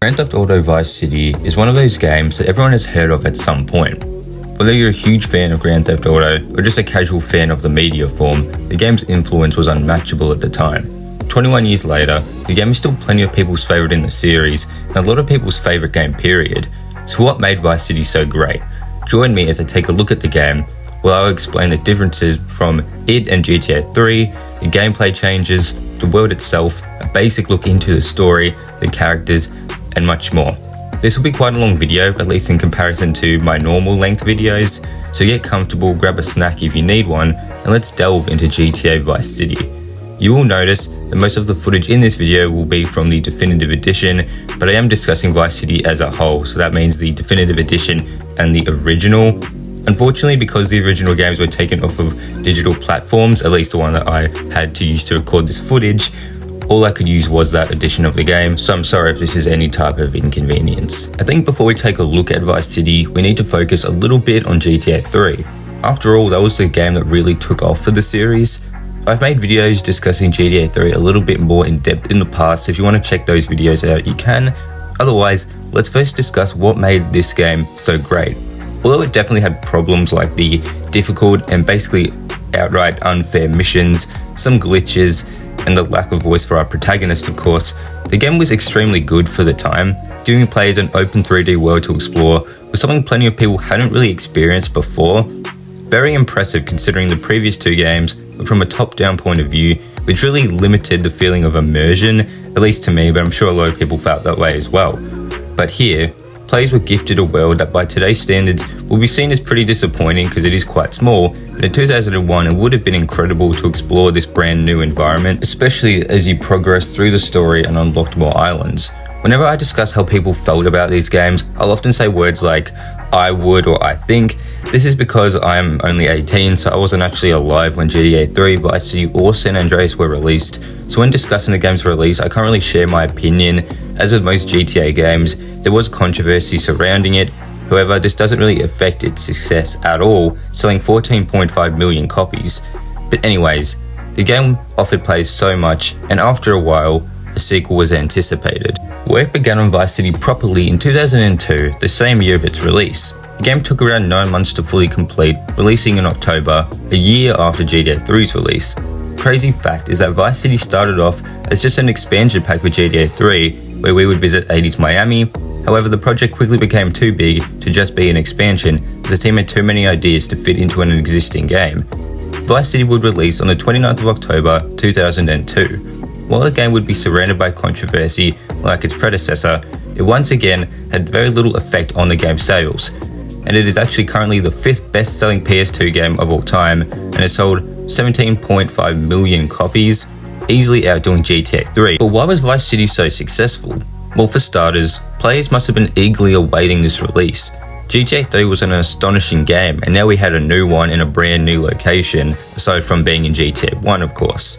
Grand Theft Auto Vice City is one of those games that everyone has heard of at some point. Whether you're a huge fan of Grand Theft Auto or just a casual fan of the media form, the game's influence was unmatchable at the time. 21 years later, the game is still plenty of people's favourite in the series and a lot of people's favourite game period. So what made Vice City so great? Join me as I take a look at the game, where I'll explain the differences from it and GTA 3, the gameplay changes, the world itself, a basic look into the story, the characters, and much more. This will be quite a long video, at least in comparison to my normal length videos, so get comfortable, grab a snack if you need one, and let's delve into GTA Vice City. You will notice that most of the footage in this video will be from the Definitive Edition, but I am discussing Vice City as a whole, so that means the Definitive Edition and the original. Unfortunately, because the original games were taken off of digital platforms, at least the one that I had to use to record this footage, all I could use was that edition of the game, so I'm sorry if this is any type of inconvenience. I think before we take a look at Vice City, we need to focus a little bit on GTA 3. After all, that was the game that really took off for the series. I've made videos discussing GTA 3 a little bit more in depth in the past, so if you want to check those videos out, you can. Otherwise, let's first discuss what made this game so great. Although it definitely had problems like the difficult and basically outright unfair missions, some glitches, and the lack of voice for our protagonist, of course, the game was extremely good for the time, giving players an open 3D world to explore was something plenty of people hadn't really experienced before. Very impressive considering the previous two games were from a top-down point of view, which really limited the feeling of immersion, at least to me, but I'm sure a lot of people felt that way as well. But here, players were gifted a world that by today's standards will be seen as pretty disappointing because it is quite small, but in 2001 it would have been incredible to explore this brand new environment, especially as you progress through the story and unlocked more islands. Whenever I discuss how people felt about these games, I'll often say words like I would or I think. This is because I'm only 18, so I wasn't actually alive when GTA 3, Vice City or San Andreas were released. So when discussing the game's release, I can't really share my opinion. As with most GTA games, there was controversy surrounding it. However, this doesn't really affect its success at all, selling 14.5 million copies. But anyways, the game offered players so much, and after a while, a sequel was anticipated. Work began on Vice City properly in 2002, the same year of its release. The game took around 9 months to fully complete, releasing in October, a year after GTA 3's release. Crazy fact is that Vice City started off as just an expansion pack for GTA 3, where we would visit 80s Miami. However, the project quickly became too big to just be an expansion, as the team had too many ideas to fit into an existing game. Vice City would release on the 29th of October 2002. While the game would be surrounded by controversy like its predecessor, it once again had very little effect on the game's sales, and it is actually currently the 5th best-selling PS2 game of all time and has sold 17.5 million copies, easily outdoing GTA 3. But why was Vice City so successful? Well, for starters, players must have been eagerly awaiting this release. GTA 3 was an astonishing game, and now we had a new one in a brand new location, aside from being in GTA 1 of course.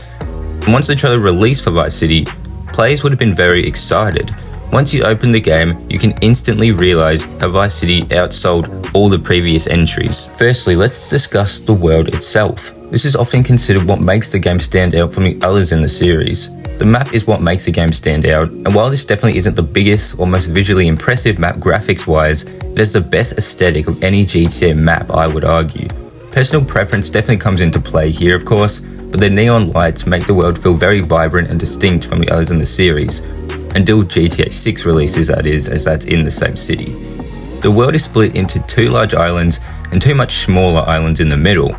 And once the trailer released for Vice City, players would have been very excited. Once you open the game, you can instantly realize how Vice City outsold all the previous entries. Firstly, let's discuss the world itself. This is often considered what makes the game stand out from the others in the series. The map is what makes the game stand out, and while this definitely isn't the biggest or most visually impressive map graphics-wise, it has the best aesthetic of any GTA map, I would argue. Personal preference definitely comes into play here, of course, but the neon lights make the world feel very vibrant and distinct from the others in the series. Until GTA 6 releases, that is, as that's in the same city. The world is split into 2 large islands and 2 much smaller islands in the middle.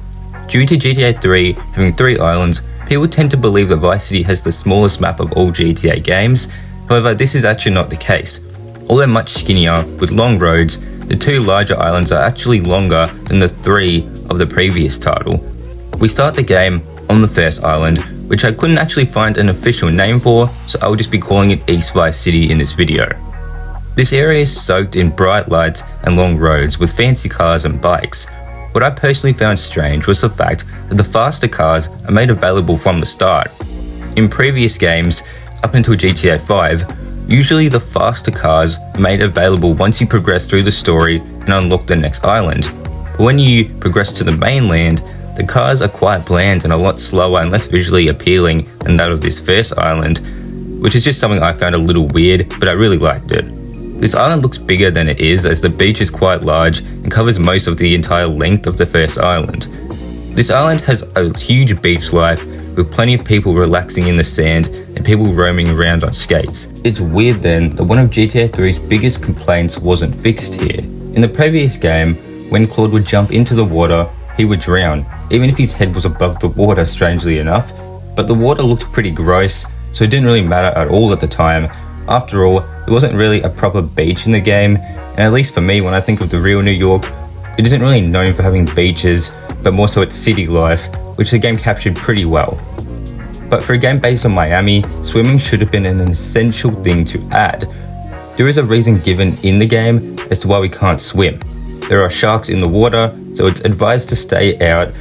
Due to GTA 3 having 3 islands, people tend to believe that Vice City has the smallest map of all GTA games. However, this is actually not the case. Although much skinnier, with long roads, the 2 larger islands are actually longer than the 3 of the previous title. We start the game on the first island, which I couldn't actually find an official name for, so I'll just be calling it East Vice City in this video. This area is soaked in bright lights and long roads with fancy cars and bikes. What I personally found strange was the fact that the faster cars are made available from the start. In previous games, up until GTA 5, usually the faster cars are made available once you progress through the story and unlock the next island. But when you progress to the mainland, the cars are quite bland and a lot slower and less visually appealing than that of this first island, which is just something I found a little weird, but I really liked it. This island looks bigger than it is, as the beach is quite large and covers most of the entire length of the first island. This island has a huge beach life, with plenty of people relaxing in the sand and people roaming around on skates. It's weird then that one of GTA 3's biggest complaints wasn't fixed here. In the previous game, when Claude would jump into the water, he would drown, even if his head was above the water, strangely enough. But the water looked pretty gross, so it didn't really matter at all at the time. After all, there wasn't really a proper beach in the game, and at least for me, when I think of the real New York, it isn't really known for having beaches, but more so its city life, which the game captured pretty well. But for a game based on Miami, swimming should have been an essential thing to add. There is a reason given in the game as to why we can't swim. There are sharks in the water, so it's advised to stay out,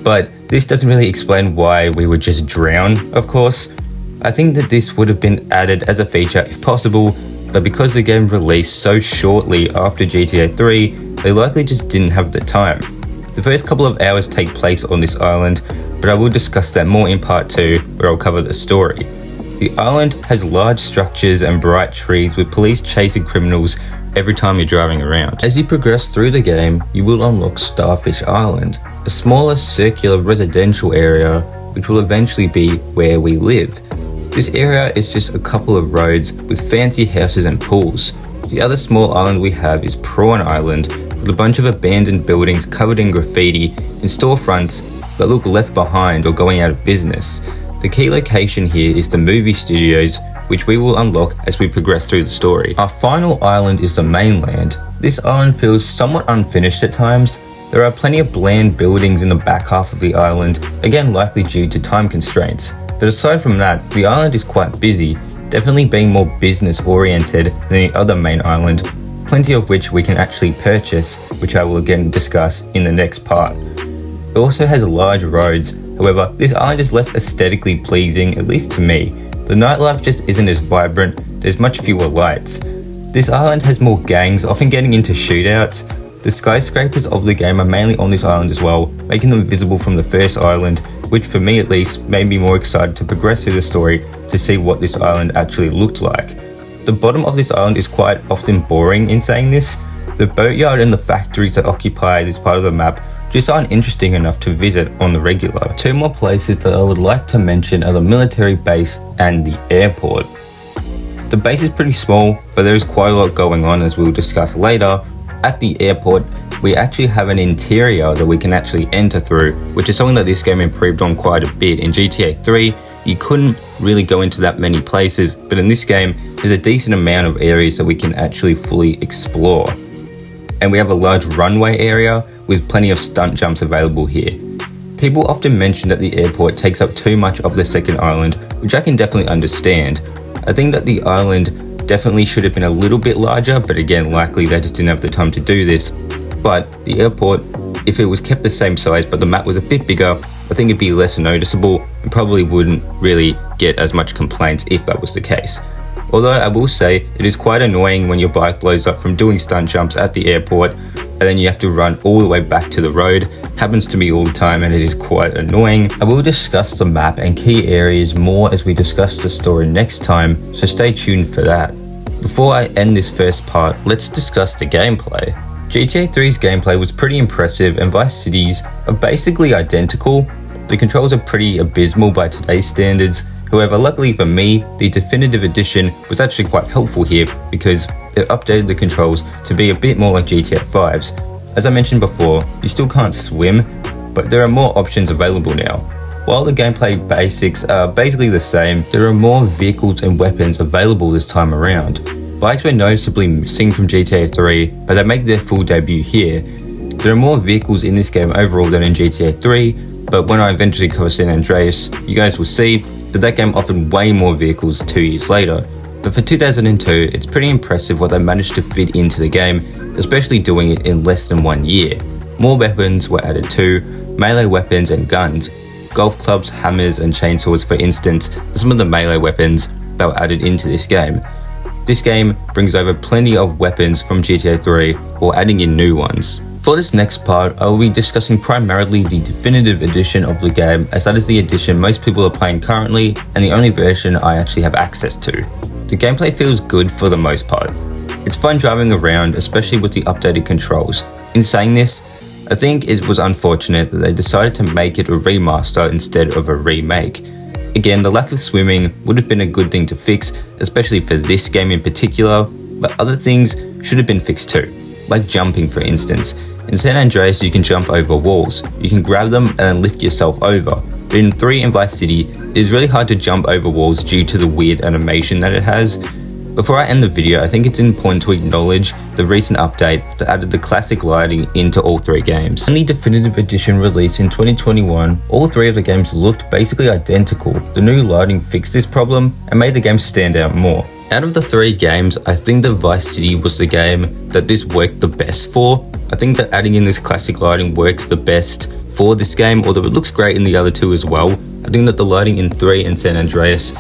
but this doesn't really explain why we would just drown, of course. I think that this would have been added as a feature if possible, but because the game released so shortly after GTA 3, they likely just didn't have the time. The first couple of hours take place on this island, but I will discuss that more in part 2, where I'll cover the story. The island has large structures and bright trees with police chasing criminals every time you're driving around. As you progress through the game, you will unlock Starfish Island, a smaller circular residential area which will eventually be where we live. This area is just a couple of roads with fancy houses and pools. The other small island we have is Prawn Island, with a bunch of abandoned buildings covered in graffiti and storefronts that look left behind or going out of business. The key location here is the movie studios, which we will unlock as we progress through the story. Our final island is the mainland. This island feels somewhat unfinished at times. There are plenty of bland buildings in the back half of the island, again likely due to time constraints. But aside from that, the island is quite busy, definitely being more business oriented than the other main island, plenty of which we can actually purchase, which I will again discuss in the next part. It also has large roads, however, this island is less aesthetically pleasing, at least to me. The nightlife just isn't as vibrant, there's much fewer lights. This island has more gangs, often getting into shootouts. The skyscrapers of the game are mainly on this island as well, making them visible from the first island, which for me at least made me more excited to progress through the story to see what this island actually looked like. The bottom of this island is quite often boring in saying this. The boatyard and the factories that occupy this part of the map just aren't interesting enough to visit on the regular. Two more places that I would like to mention are the military base and the airport. The base is pretty small, but there is quite a lot going on, as we'll discuss later. At the airport, we actually have an interior that we can actually enter through, which is something that this game improved on quite a bit. In GTA 3, you couldn't really go into that many places, but in this game, there's a decent amount of areas that we can actually fully explore. And we have a large runway area with plenty of stunt jumps available here. People often mention that the airport takes up too much of the second island, which I can definitely understand. I think that the island definitely should have been a little bit larger, but again, likely they just didn't have the time to do this. But the airport, if it was kept the same size but the map was a bit bigger, I think it'd be less noticeable and probably wouldn't really get as much complaints if that was the case. Although I will say, it is quite annoying when your bike blows up from doing stunt jumps at the airport and then you have to run all the way back to the road. Happens to me all the time and it is quite annoying. I will discuss the map and key areas more as we discuss the story next time, so stay tuned for that. Before I end this first part, let's discuss the gameplay. GTA 3's gameplay was pretty impressive and Vice City's are basically identical. The controls are pretty abysmal by today's standards. However, luckily for me, the Definitive Edition was actually quite helpful here because it updated the controls to be a bit more like GTA 5's. As I mentioned before, you still can't swim, but there are more options available now. While the gameplay basics are basically the same, there are more vehicles and weapons available this time around. Bikes were noticeably missing from GTA 3, but they make their full debut here. There are more vehicles in this game overall than in GTA 3, but when I eventually cover San Andreas, you guys will see that game offered way more vehicles 2 years later. But for 2002, it's pretty impressive what they managed to fit into the game, especially doing it in less than 1 year. More weapons were added too, melee weapons and guns. Golf clubs, hammers and chainsaws, for instance, are some of the melee weapons that were added into this game. This game brings over plenty of weapons from GTA 3 or adding in new ones. For this next part, I will be discussing primarily the Definitive Edition of the game, as that is the edition most people are playing currently and the only version I actually have access to. The gameplay feels good for the most part. It's fun driving around, especially with the updated controls. In saying this, I think it was unfortunate that they decided to make it a remaster instead of a remake. Again, the lack of swimming would have been a good thing to fix, especially for this game in particular, but other things should have been fixed too, like jumping for instance. In San Andreas you can jump over walls, you can grab them and then lift yourself over, but in 3 and Vice City it is really hard to jump over walls due to the weird animation that it has. Before I end the video, I think it's important to acknowledge the recent update that added the classic lighting into all 3 games. In the Definitive Edition released in 2021, all 3 of the games looked basically identical. The new lighting fixed this problem and made the game stand out more. Out of the 3 games, I think that Vice City was the game that this worked the best for. I think that adding in this classic lighting works the best for this game, although it looks great in the other 2 as well. I think that the lighting in 3 and San Andreas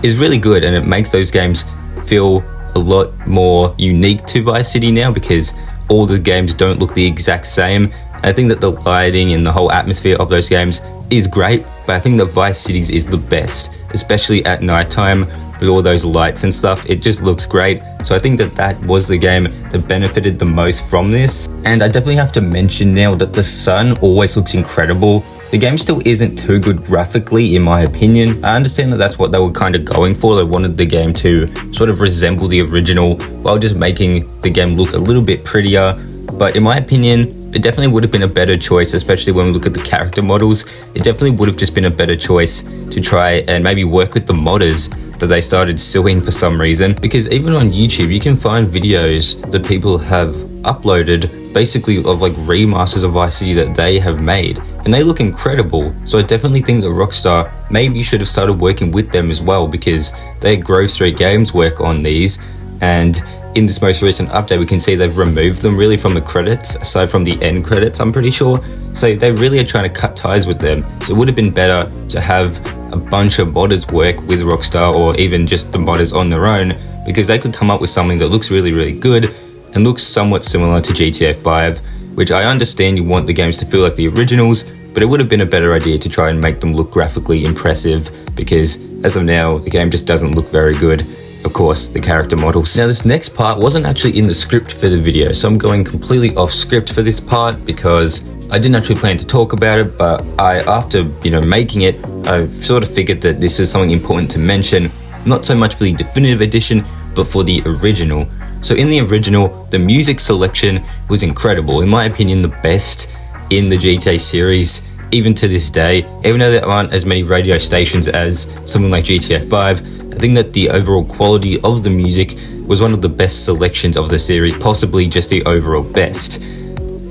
is really good, and it makes those games feel a lot more unique to Vice City now because all the games don't look the exact same. I think that the lighting and the whole atmosphere of those games is great, but I think that Vice City's is the best, especially at nighttime with all those lights and stuff. It just looks great. So I think that that was the game that benefited the most from this. And I definitely have to mention now that the sun always looks incredible. The game still isn't too good graphically in my opinion. I understand that that's what they were kind of going for. They wanted the game to sort of resemble the original while just making the game look a little bit prettier. But in my opinion, it definitely would have been a better choice, especially when we look at the character models. It definitely would have just been a better choice to try and maybe work with the modders that they started suing for some reason. Because even on YouTube, you can find videos that people have uploaded basically of like remasters of Vice City that they have made, and they look incredible. So I definitely think that Rockstar maybe should have started working with them as well, because they had Grove Street Games work on these, and in this most recent update we can see they've removed them really from the credits, aside from the end credits I'm pretty sure. So they really are trying to cut ties with them. So it would have been better to have a bunch of modders work with Rockstar, or even just the modders on their own, because they could come up with something that looks really, really good and looks somewhat similar to GTA 5, which I understand you want the games to feel like the originals, but it would have been a better idea to try and make them look graphically impressive, because as of now, the game just doesn't look very good. Of course, the character models. Now this next part wasn't actually in the script for the video, so I'm going completely off script for this part because I didn't actually plan to talk about it, but after making it, I sort of figured that this is something important to mention, not so much for the Definitive Edition, but for the original. So in the original, the music selection was incredible. In my opinion, the best in the GTA series, even to this day. Even though there aren't as many radio stations as something like GTA 5, I think that the overall quality of the music was one of the best selections of the series, possibly just the overall best.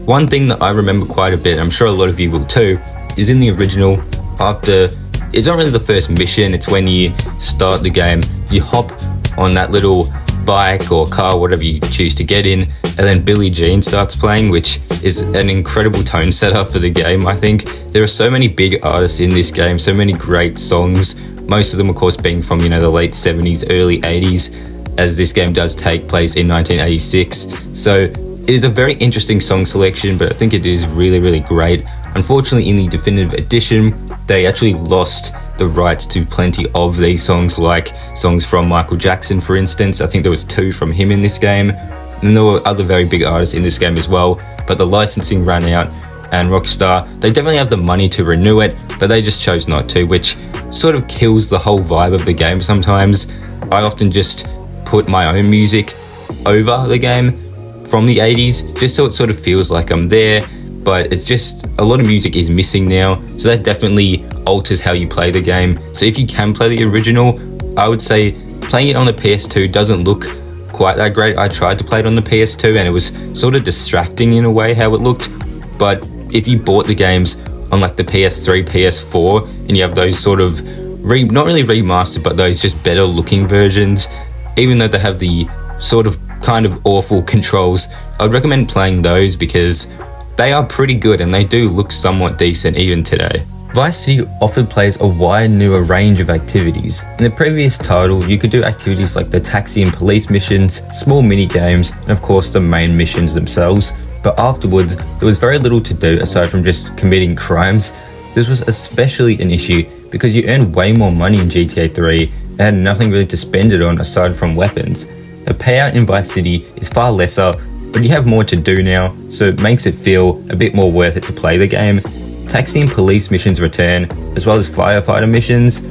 One thing that I remember quite a bit, I'm sure a lot of you will too, is in the original, it's not really the first mission, it's when you start the game, you hop on that little bike or car, whatever you choose to get in, and then Billie Jean starts playing, which is an incredible tone setter for the game. I think there are so many big artists in this game, so many great songs, most of them of course being from the late 70s, early 80s, as this game does take place in 1986. So it is a very interesting song selection, but I think it is really, really great. Unfortunately, in the Definitive Edition, they actually lost the rights to plenty of these songs, like songs from Michael Jackson, for instance. I think there was 2 from him in this game, and there were other very big artists in this game as well, but the licensing ran out, and Rockstar, they definitely have the money to renew it, but they just chose not to, which sort of kills the whole vibe of the game sometimes. I often just put my own music over the game from the 80s, just so it sort of feels like I'm there, but it's just a lot of music is missing now, so that definitely alters how you play the game. So if you can play the original, I would say playing it on the PS2 doesn't look quite that great. I tried to play it on the PS2 and it was sort of distracting in a way how it looked, but if you bought the games on like the PS3, PS4, and you have those sort of not really remastered, but those just better looking versions, even though they have the sort of kind of awful controls, I would recommend playing those because they are pretty good and they do look somewhat decent even today. Vice City offered players a wide newer range of activities. In the previous title, you could do activities like the taxi and police missions, small mini games, and of course the main missions themselves. But afterwards, there was very little to do aside from just committing crimes. This was especially an issue because you earned way more money in GTA 3 and had nothing really to spend it on aside from weapons. The payout in Vice City is far lesser, but you have more to do now, so it makes it feel a bit more worth it to play the game. Taxi and police missions return, as well as firefighter missions,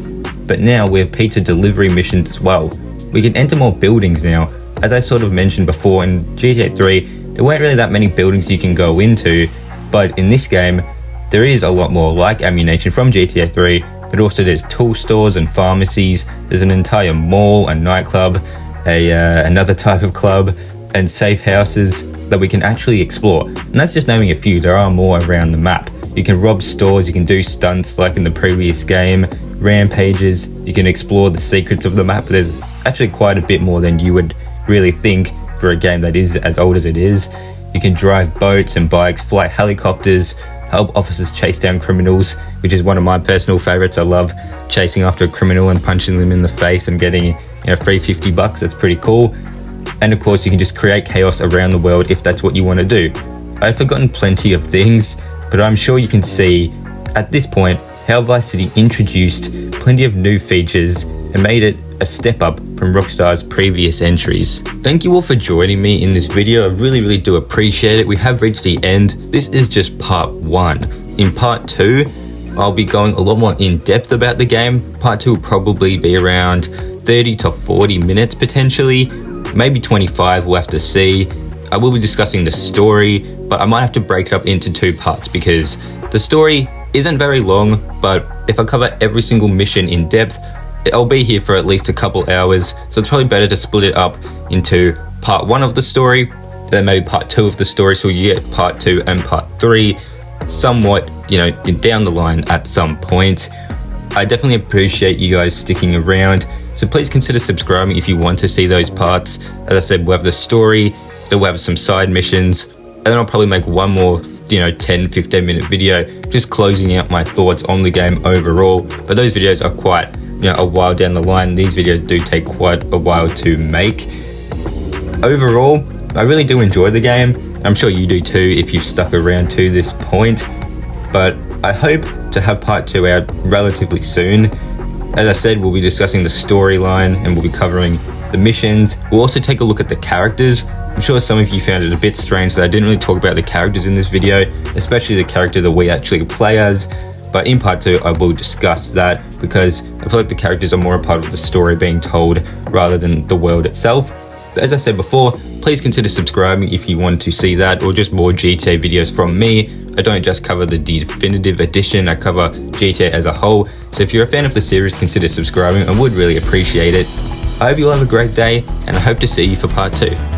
but now we have pizza delivery missions as well. We can enter more buildings now. As I sort of mentioned before, in GTA 3, there weren't really that many buildings you can go into, but in this game, there is a lot more, like ammunition from GTA 3, but also there's tool stores and pharmacies, there's an entire mall, a nightclub, another type of club, and safe houses that we can actually explore. And that's just naming a few, there are more around the map. You can rob stores, you can do stunts like in the previous game, rampages, you can explore the secrets of the map. There's actually quite a bit more than you would really think for a game that is as old as it is. You can drive boats and bikes, fly helicopters, help officers chase down criminals, which is one of my personal favorites. I love chasing after a criminal and punching them in the face and getting free $50. That's pretty cool. And of course, you can just create chaos around the world if that's what you want to do. I've forgotten plenty of things, but I'm sure you can see at this point how Vice City introduced plenty of new features and made it a step up from Rockstar's previous entries. Thank you all for joining me in this video. I really do appreciate it. We have reached the end. This is just part 1. In part 2, I'll be going a lot more in depth about the game. Part 2 will probably be around 30 to 40 minutes potentially, maybe 25, we'll have to see. I will be discussing the story, but I might have to break it up into 2 parts because the story isn't very long, but if I cover every single mission in depth, I'll be here for at least a couple hours, so it's probably better to split it up into part 1 of the story, then maybe part 2 of the story, so you get part 2 and part 3 somewhat, down the line at some point. I definitely appreciate you guys sticking around, so please consider subscribing if you want to see those parts. As I said, we'll have the story, then we'll have some side missions, and then I'll probably make one more 10-15 minute video just closing out my thoughts on the game overall. But those videos are quite a while down the line. These videos do take quite a while to make. Overall, I really do enjoy the game. I'm sure you do too if you've stuck around to this point, but I hope to have part 2 out relatively soon. As I said, we'll be discussing the storyline and we'll be covering the missions. We'll also take a look at the characters. I'm sure some of you found it a bit strange that I didn't really talk about the characters in this video, especially the character that we actually play as. But in part 2, I will discuss that because I feel like the characters are more a part of the story being told rather than the world itself. But as I said before, please consider subscribing if you want to see that or just more GTA videos from me. I don't just cover the definitive edition, I cover GTA as a whole. So if you're a fan of the series, consider subscribing. I would really appreciate it. I hope you all have a great day and I hope to see you for part 2.